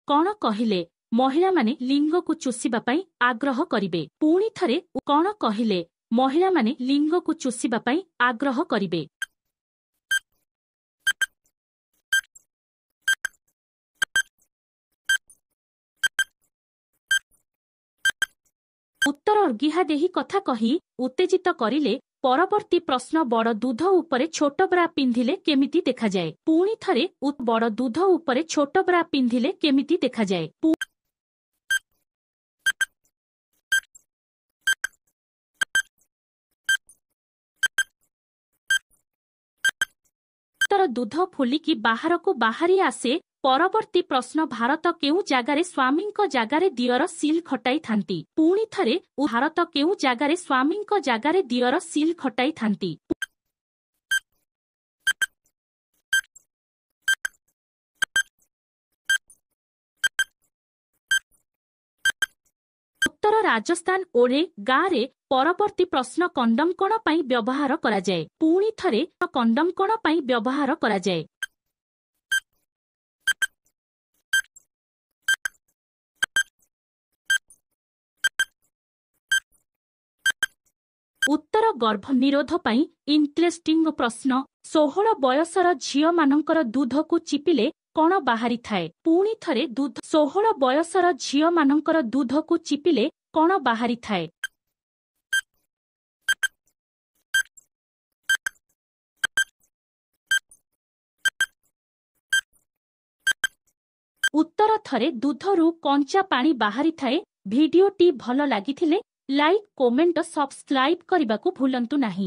कौन कहिले महिला माने लिंग को चुषिबा पई आग्रह करिवे। पुणी थरे कौन कहिले महिला माने लिंग को चुषिबा पई आग्रह करिवे। उत्तर अर्गिहा देही कथा कही उत्तेजित करिले परवर्ती प्रश्न बड़ दूध उपरे छोट ब्रा पिंधिले केमिति देखा जाए। पुणी थरे बड़ दूध उपरे छोट ब्रा पिंधिले केमिति देखा जाए। उत्तर दूध फुलिकी बाहर को बाहरी आसे। परवर्ती प्रश्न भारत केउ जागारे स्वामींक जागारे दियर सील खटाई थांती। पुणी थरे भारत केउ जागारे स्वामींक जागारे दियर सील खटाई थांती। उत्तर राजस्थान ओरे गारे परवर्ती प्रश्न कंडम कोण पई व्यवहार करा जाए। पुणी थरे कंडम कोण पई व्यवहार करा जाए। उत्तर गर्भ निरोध पई इंटरेस्टिंग प्रश्न 16 बयसर झियो मानकर दूध को चिपिले कौन बाहरी थाए। पुणी थरे दूध 16 बयसर झियो मानकर दूध को चिपिले कौन बाहरी थाए। उत्तर थरे दूधरू कंचा पानी बाहरी थाए। भिडियोटी भल लागिथिले लाइक कमेंट सब्सक्राइब करने को भूलंतु नहीं।